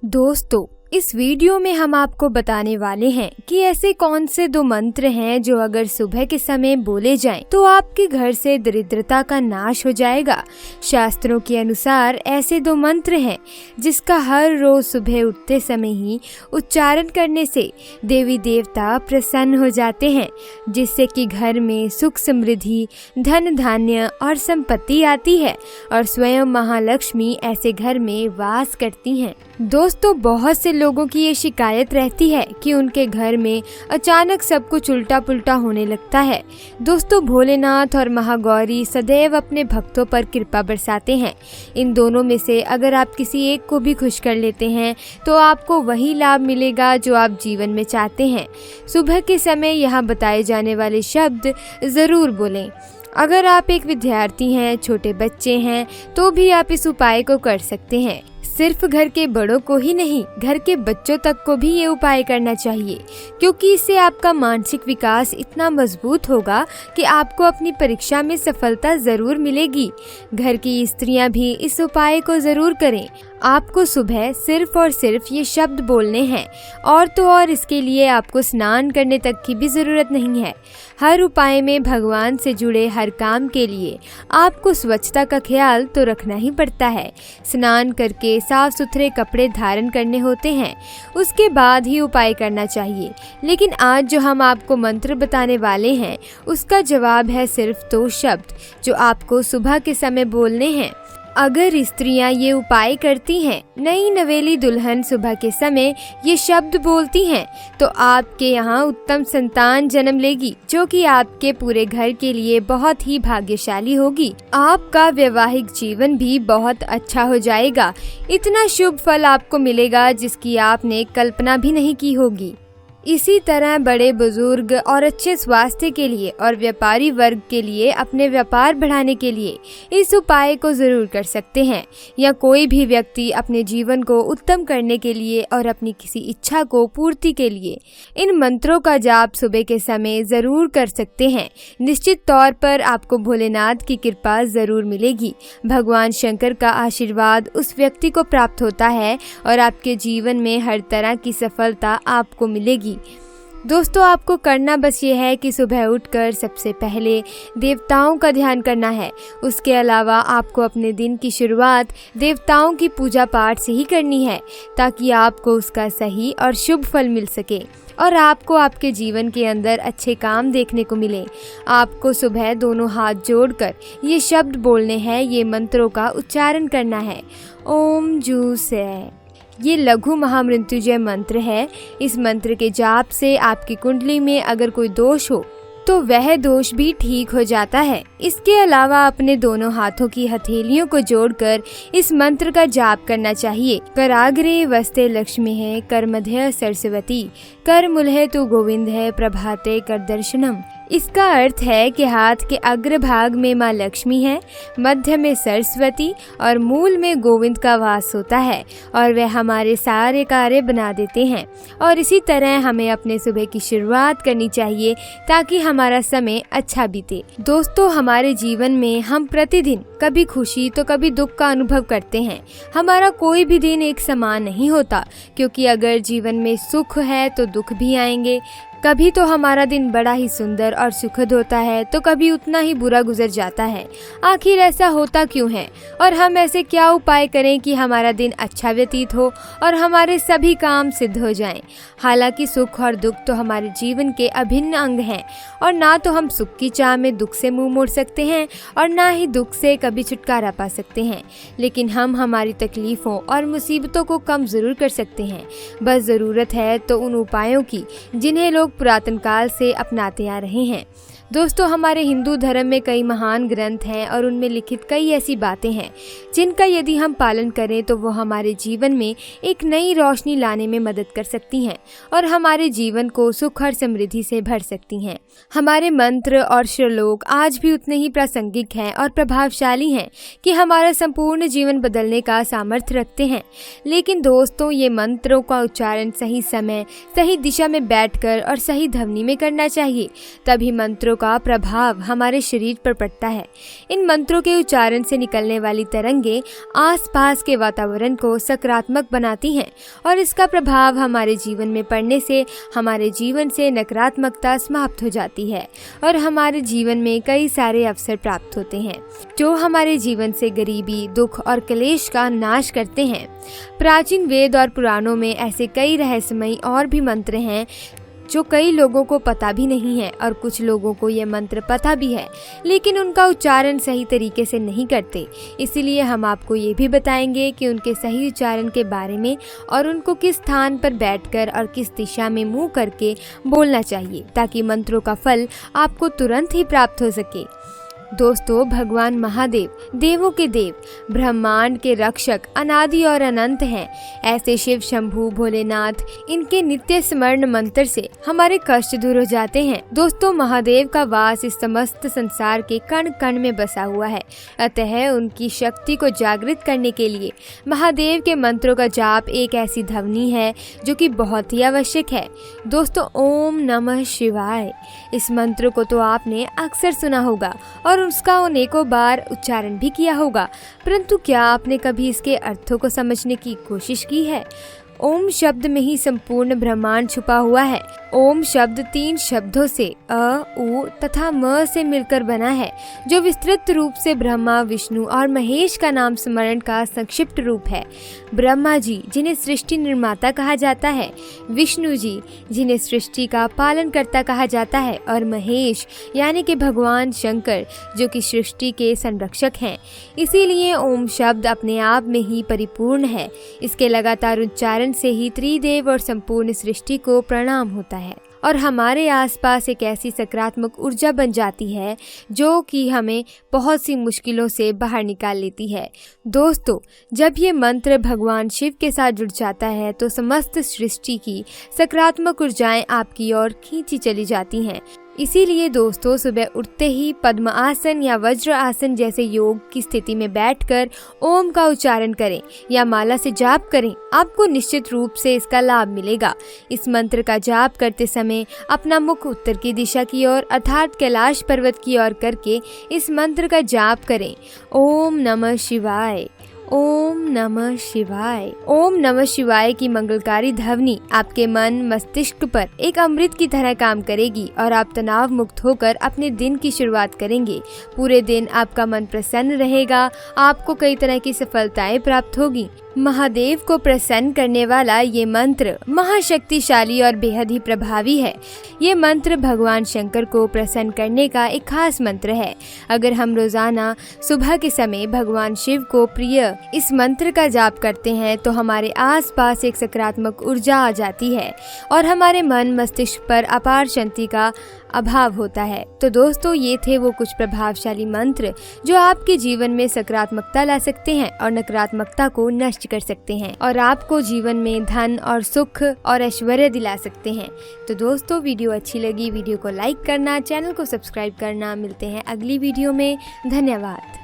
दोस्तों, इस वीडियो में हम आपको बताने वाले हैं कि ऐसे कौन से 2 मंत्र हैं जो अगर सुबह के समय बोले जाएं तो आपके घर से दरिद्रता का नाश हो जाएगा। शास्त्रों के अनुसार ऐसे 2 मंत्र हैं जिसका हर रोज सुबह उठते समय ही उच्चारण करने से देवी देवता प्रसन्न हो जाते हैं, जिससे कि घर में सुख समृद्धि, धन धान्य और संपत्ति आती है और स्वयं महालक्ष्मी ऐसे घर में वास करती हैं। दोस्तों, बहुत से लोगों की ये शिकायत रहती है कि उनके घर में अचानक सब कुछ उल्टा पुल्टा होने लगता है। दोस्तों, भोलेनाथ और महागौरी सदैव अपने भक्तों पर कृपा बरसाते हैं। इन दोनों में से अगर आप किसी एक को भी खुश कर लेते हैं तो आपको वही लाभ मिलेगा जो आप जीवन में चाहते हैं। सुबह के समय यहाँ बताए जाने वाले शब्द जरूर बोलें। अगर आप एक विद्यार्थी हैं, छोटे बच्चे हैं, तो भी आप इस उपाय को कर सकते हैं। सिर्फ घर के बड़ों को ही नहीं, घर के बच्चों तक को भी ये उपाय करना चाहिए, क्योंकि इससे आपका मानसिक विकास इतना मजबूत होगा कि आपको अपनी परीक्षा में सफलता जरूर मिलेगी। घर की स्त्रियां भी इस उपाय को जरूर करें। आपको सुबह सिर्फ और सिर्फ ये शब्द बोलने हैं और तो और इसके लिए आपको स्नान करने तक की भी जरूरत नहीं है। हर उपाय में भगवान से जुड़े हर काम के लिए आपको स्वच्छता का ख्याल तो रखना ही पड़ता है। स्नान करके साफ सुथरे कपड़े धारण करने होते हैं, उसके बाद ही उपाय करना चाहिए। लेकिन आज जो हम आपको मंत्र बताने वाले हैं उसका जवाब है सिर्फ 2 शब्द जो आपको सुबह के समय बोलने हैं। अगर स्त्रियां ये उपाय करती हैं, नई नवेली दुल्हन सुबह के समय ये शब्द बोलती हैं, तो आपके यहाँ उत्तम संतान जन्म लेगी, जो कि आपके पूरे घर के लिए बहुत ही भाग्यशाली होगी। आपका वैवाहिक जीवन भी बहुत अच्छा हो जाएगा। इतना शुभ फल आपको मिलेगा जिसकी आपने कल्पना भी नहीं की होगी। इसी तरह बड़े बुजुर्ग और अच्छे स्वास्थ्य के लिए और व्यापारी वर्ग के लिए अपने व्यापार बढ़ाने के लिए इस उपाय को जरूर कर सकते हैं, या कोई भी व्यक्ति अपने जीवन को उत्तम करने के लिए और अपनी किसी इच्छा को पूर्ति के लिए इन मंत्रों का जाप सुबह के समय जरूर कर सकते हैं। निश्चित तौर पर आपको भोलेनाथ की कृपा जरूर मिलेगी। भगवान शंकर का आशीर्वाद उस व्यक्ति को प्राप्त होता है और आपके जीवन में हर तरह की सफलता आपको मिलेगी। दोस्तों, आपको करना बस ये है कि सुबह उठकर सबसे पहले देवताओं का ध्यान करना है। उसके अलावा आपको अपने दिन की शुरुआत देवताओं की पूजा पाठ से ही करनी है, ताकि आपको उसका सही और शुभ फल मिल सके और आपको आपके जीवन के अंदर अच्छे काम देखने को मिले। आपको सुबह दोनों हाथ जोड़कर ये शब्द बोलने हैं, ये मंत्रों का उच्चारण करना है। ओम जू से ये लघु महामृत्युंजय मंत्र है। इस मंत्र के जाप से आपकी कुंडली में अगर कोई दोष हो तो वह दोष भी ठीक हो जाता है। इसके अलावा अपने दोनों हाथों की हथेलियों को जोड़कर इस मंत्र का जाप करना चाहिए। कराग्रे वस्ते लक्ष्मी है, कर मध्य सरस्वती, कर मूल्हे तु गोविंद है, प्रभाते कर दर्शनम। इसका अर्थ है कि हाथ के अग्रभाग में माँ लक्ष्मी है, मध्य में सरस्वती और मूल में गोविंद का वास होता है और वे हमारे सारे कार्य बना देते हैं। और इसी तरह हमें अपने सुबह की शुरुआत करनी चाहिए ताकि हमारा समय अच्छा बीते। दोस्तों, हमारे जीवन में हम प्रतिदिन कभी खुशी तो कभी दुख का अनुभव करते हैं। हमारा कोई भी दिन एक समान नहीं होता, क्योंकि अगर जीवन में सुख है तो दुख भी आएंगे। कभी तो हमारा दिन बड़ा ही सुंदर और सुखद होता है तो कभी उतना ही बुरा गुजर जाता है। आखिर ऐसा होता क्यों है और हम ऐसे क्या उपाय करें कि हमारा दिन अच्छा व्यतीत हो और हमारे सभी काम सिद्ध हो जाएं। हालांकि सुख और दुख तो हमारे जीवन के अभिन्न अंग हैं और ना तो हम सुख की चाह में दुख से मुंह मोड़ सकते हैं और ना ही दुख से कभी छुटकारा पा सकते हैं। लेकिन हम हमारी तकलीफों और मुसीबतों को कम जरूर कर सकते हैं। बस ज़रूरत है तो उन उपायों की जिन्हें लोग पुरातन काल से अपनाते आ रहे हैं। दोस्तों, हमारे हिंदू धर्म में कई महान ग्रंथ हैं और उनमें लिखित कई ऐसी बातें हैं जिनका यदि हम पालन करें तो वो हमारे जीवन में एक नई रोशनी लाने में मदद कर सकती हैं और हमारे जीवन को सुख और समृद्धि से भर सकती हैं। हमारे मंत्र और श्लोक आज भी उतने ही प्रासंगिक हैं और प्रभावशाली हैं कि हमारा संपूर्ण जीवन बदलने का सामर्थ्य रखते हैं। लेकिन दोस्तों, ये मंत्रों का उच्चारण सही समय, सही दिशा में बैठकर और सही ध्वनि में करना चाहिए, तभी मंत्रों का प्रभाव हमारे शरीर पर पड़ता है। इन मंत्रों के उच्चारण से निकलने वाली तरंगे आसपास के वातावरण को सकारात्मक बनाती हैं और इसका प्रभाव हमारे जीवन में पड़ने से हमारे जीवन से नकारात्मकता समाप्त हो जाती है और हमारे जीवन में कई सारे अवसर प्राप्त होते हैं जो हमारे जीवन से गरीबी, दुख और क्लेश का नाश करते हैं। प्राचीन वेद और पुराणों में ऐसे कई रहस्यमयी और भी मंत्र हैं जो कई लोगों को पता भी नहीं है और कुछ लोगों को ये मंत्र पता भी है लेकिन उनका उच्चारण सही तरीके से नहीं करते। इसीलिए हम आपको ये भी बताएंगे कि उनके सही उच्चारण के बारे में और उनको किस स्थान पर बैठकर और किस दिशा में मुंह करके बोलना चाहिए ताकि मंत्रों का फल आपको तुरंत ही प्राप्त हो सके। दोस्तों, भगवान महादेव देवों के देव, ब्रह्मांड के रक्षक, अनादि और अनंत हैं। ऐसे शिव शंभू भोलेनाथ, इनके नित्य स्मरण मंत्र से हमारे कष्ट दूर हो जाते हैं। दोस्तों, महादेव का वास इस समस्त संसार के कण कण में बसा हुआ है, अतः उनकी शक्ति को जागृत करने के लिए महादेव के मंत्रों का जाप एक ऐसी ध्वनि है जो कि बहुत ही आवश्यक है। दोस्तों, ओम नमः शिवाय, इस मंत्र को तो आपने अक्सर सुना होगा और उसका अनेकों बार उच्चारण भी किया होगा, परंतु क्या आपने कभी इसके अर्थों को समझने की कोशिश की है? ओम शब्द में ही संपूर्ण ब्रह्मांड छुपा हुआ है। ओम शब्द 3 शब्दों से अ, उ तथा म से मिलकर बना है जो विस्तृत रूप से ब्रह्मा, विष्णु और महेश का नाम स्मरण का संक्षिप्त रूप है। ब्रह्मा जी जिन्हें सृष्टि निर्माता कहा जाता है, विष्णु जी जिन्हें सृष्टि का पालनकर्ता कहा जाता है और महेश यानी कि भगवान शंकर जो कि सृष्टि के संरक्षक हैं। इसीलिए ओम शब्द अपने आप में ही परिपूर्ण है। इसके लगातार उच्चारण से ही त्रिदेव और संपूर्ण सृष्टि को प्रणाम होता है और हमारे आसपास एक ऐसी सकारात्मक ऊर्जा बन जाती है जो कि हमें बहुत सी मुश्किलों से बाहर निकाल लेती है। दोस्तों, जब ये मंत्र भगवान शिव के साथ जुड़ जाता है तो समस्त सृष्टि की सकारात्मक ऊर्जाएं आपकी ओर खींची चली जाती हैं। इसीलिए दोस्तों, सुबह उठते ही पद्म आसन या वज्र आसन जैसे योग की स्थिति में बैठकर ओम का उच्चारण करें या माला से जाप करें, आपको निश्चित रूप से इसका लाभ मिलेगा। इस मंत्र का जाप करते समय अपना मुख उत्तर की दिशा की ओर अर्थात कैलाश पर्वत की ओर करके इस मंत्र का जाप करें। ओम नमः शिवाय, ओम नमः शिवाय। ओम नमः शिवाय की मंगलकारी ध्वनि आपके मन मस्तिष्क पर एक अमृत की तरह काम करेगी और आप तनाव मुक्त होकर अपने दिन की शुरुआत करेंगे। पूरे दिन आपका मन प्रसन्न रहेगा, आपको कई तरह की सफलताएं प्राप्त होगी। महादेव को प्रसन्न करने वाला ये मंत्र महाशक्तिशाली और बेहद ही प्रभावी है। ये मंत्र भगवान शंकर को प्रसन्न करने का एक खास मंत्र है। अगर हम रोजाना सुबह के समय भगवान शिव को प्रिय इस मंत्र का जाप करते हैं तो हमारे आसपास एक सकारात्मक ऊर्जा आ जाती है और हमारे मन मस्तिष्क पर अपार शांति का अभाव होता है। तो दोस्तों, ये थे वो कुछ प्रभावशाली मंत्र जो आपके जीवन में सकारात्मकता ला सकते हैं और नकारात्मकता को नष्ट कर सकते हैं और आपको जीवन में धन और सुख और ऐश्वर्य दिला सकते हैं। तो दोस्तों, वीडियो अच्छी लगी, वीडियो को लाइक करना, चैनल को सब्सक्राइब करना। मिलते हैं अगली वीडियो में। धन्यवाद।